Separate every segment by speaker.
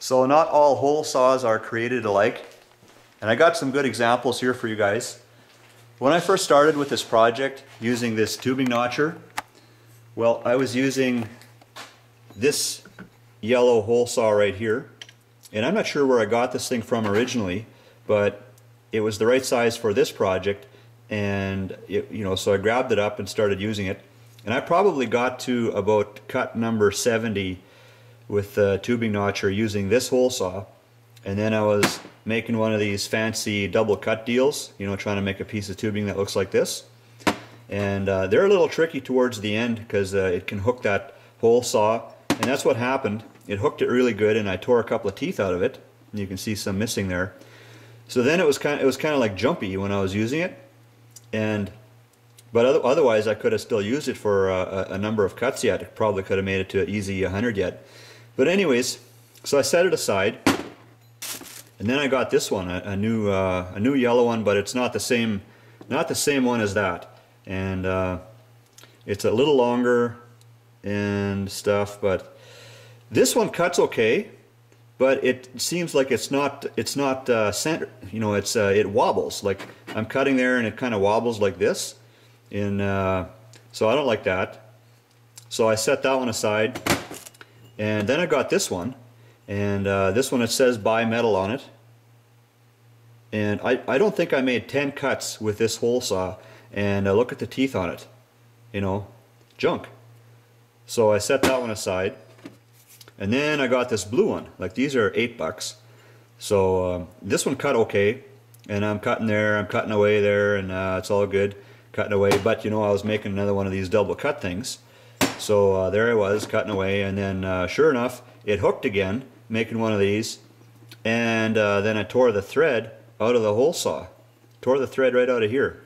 Speaker 1: So not all hole saws are created alike, and I got some good examples here for you guys. When I first started with this project using this tubing notcher, well, I was using this yellow hole saw right here, and I'm not sure where I got this thing from originally, but it was the right size for this project, and so I grabbed it up and started using it, and I probably got to about cut number 70 with the tubing notcher using this hole saw. And then I was making one of these fancy double cut deals, trying to make a piece of tubing that looks like this. And they're a little tricky towards the end because it can hook that hole saw, and that's what happened. It hooked it really good, and I tore a couple of teeth out of it, and you can see some missing there. So then it was kind of like jumpy when I was using it, but otherwise I could have still used it for a number of cuts yet. It probably could have made it to an easy 100 yet. But anyways, so I set it aside, and then I got this one, a new yellow one, but it's not the same one as that, and it's a little longer and stuff. But this one cuts okay, but it seems like it's not centered. It wobbles. Like I'm cutting there, and it kind of wobbles like this, and so I don't like that. So I set that one aside. And then I got this one, and this one, it says bimetal on it, and I don't think I made 10 cuts with this hole saw, and look at the teeth on it, junk. So I set that one aside, and then I got this blue one. Like, these are $8. So this one cut okay, and I'm cutting there, I'm cutting away there, and it's all good, cutting away. But I was making another one of these double cut things. So there I was cutting away, and then sure enough it hooked again, making one of these, and then I tore the thread out of the hole saw. Tore the thread right out of here.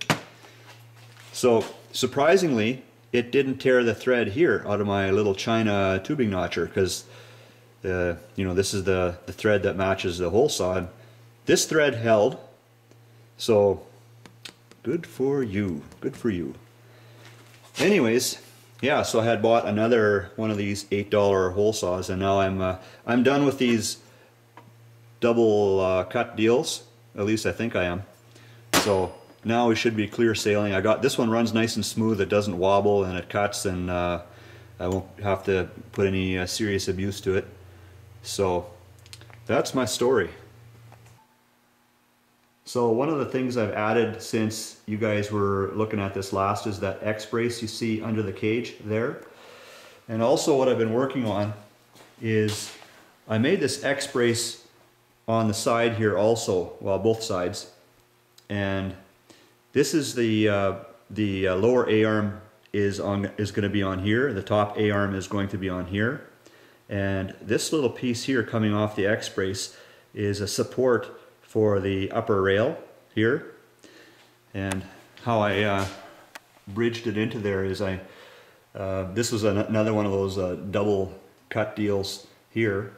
Speaker 1: So surprisingly, it didn't tear the thread here out of my little China tubing notcher, because this is the thread that matches the hole saw. And this thread held, so good for you, good for you. Anyways, yeah, so I had bought another one of these $8 hole saws, and now I'm done with these double cut deals. At least I think I am. So now we should be clear sailing. I got this one, runs nice and smooth. It doesn't wobble, and it cuts, and I won't have to put any serious abuse to it. So that's my story. So one of the things I've added since you guys were looking at this last is that X brace you see under the cage there. And also what I've been working on is I made this X brace on the side here also, well, both sides. And this is the lower A-arm is going to be on here. The top A-arm is going to be on here. And this little piece here coming off the X brace is a support for the upper rail here. And how I bridged it into there is this was another one of those double cut deals here.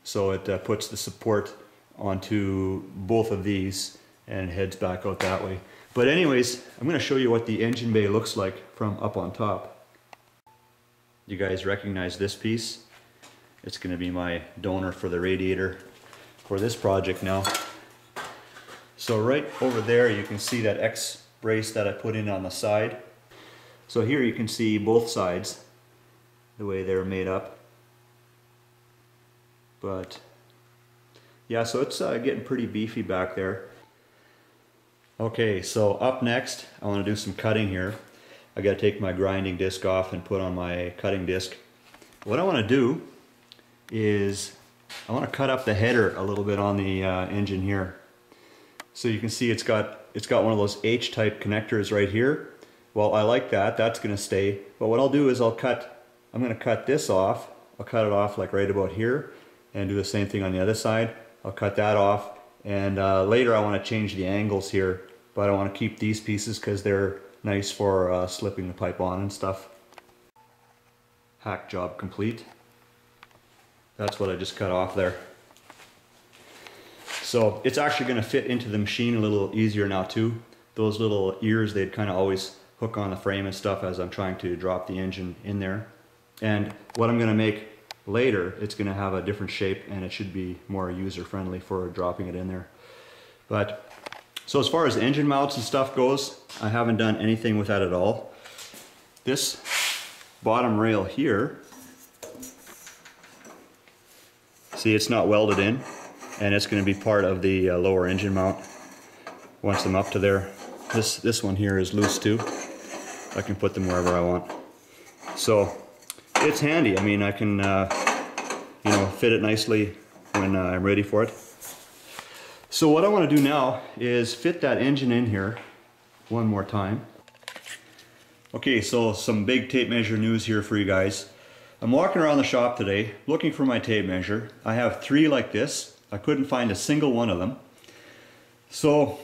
Speaker 1: So it puts the support onto both of these and heads back out that way. But anyways, I'm going to show you what the engine bay looks like from up on top. You guys recognize this piece? It's going to be my donor for the radiator for this project now. So right over there you can see that X brace that I put in on the side. So here you can see both sides, the way they're made up. But yeah, so it's getting pretty beefy back there. Okay, so up next I want to do some cutting here. I got to take my grinding disc off and put on my cutting disc. What I want to do is I want to cut up the header a little bit on the engine here. So you can see it's got one of those H-type connectors right here. Well, I like that. That's going to stay. But what I'll do is I'm going to cut this off. I'll cut it off like right about here, and do the same thing on the other side. I'll cut that off, and later I want to change the angles here, but I want to keep these pieces because they're nice for slipping the pipe on and stuff. Hack job complete. That's what I just cut off there. So it's actually going to fit into the machine a little easier now too. Those little ears, they'd kind of always hook on the frame and stuff as I'm trying to drop the engine in there. And what I'm going to make later, it's going to have a different shape and it should be more user friendly for dropping it in there. But so as far as engine mounts and stuff goes, I haven't done anything with that at all. This bottom rail here, see, it's not welded in, and it's going to be part of the lower engine mount once I'm up to there. This one here is loose too. I can put them wherever I want. So it's handy. I mean, I can you know, fit it nicely when I'm ready for it. So what I want to do now is fit that engine in here one more time. Okay, so some big tape measure news here for you guys. I'm walking around the shop today looking for my tape measure. I have 3 like this. I couldn't find a single one of them. So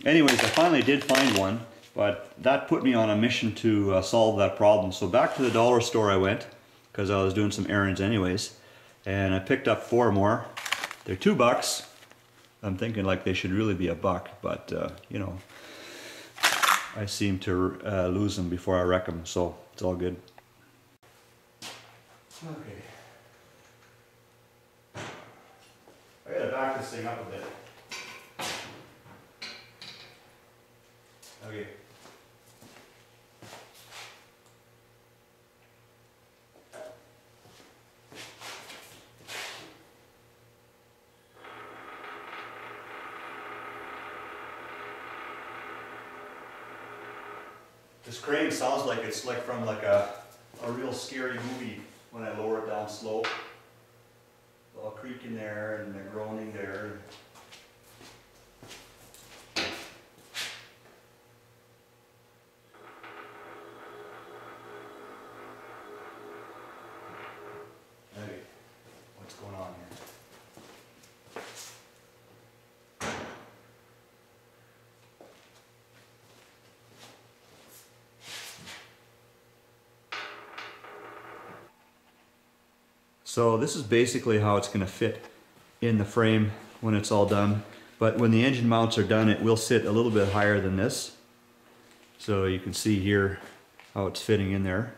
Speaker 1: anyways, I finally did find one, but that put me on a mission to solve that problem. So back to the dollar store I went, because I was doing some errands anyways, and I picked up 4 more. They're $2. I'm thinking like they should really be $1, but you know, I seem to lose them before I wreck them, so it's all good. Okay. I gotta back this thing up a bit. Okay. This crane sounds like it's like from like a real scary movie when I lower it down slow. It's all creaking there and the groaning there. Okay, what's going on here? So this is basically how it's going to fit in the frame when it's all done. But when the engine mounts are done, it will sit a little bit higher than this. So you can see here how it's fitting in there.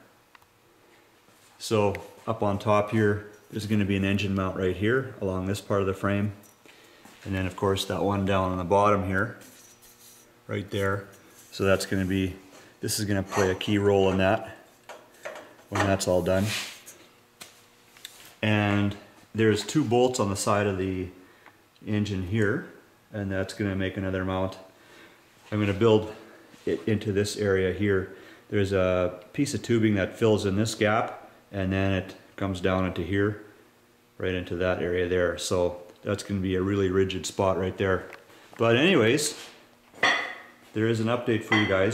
Speaker 1: So up on top here is going to be an engine mount right here along this part of the frame. And then of course that one down on the bottom here, right there. So that's going to be, this is going to play a key role in that when that's all done. And there's 2 bolts on the side of the engine here, and that's going to make another mount. I'm going to build it into this area here. There's a piece of tubing that fills in this gap, and then it comes down into here, right into that area there. So that's going to be a really rigid spot right there. But anyways, there is an update for you guys.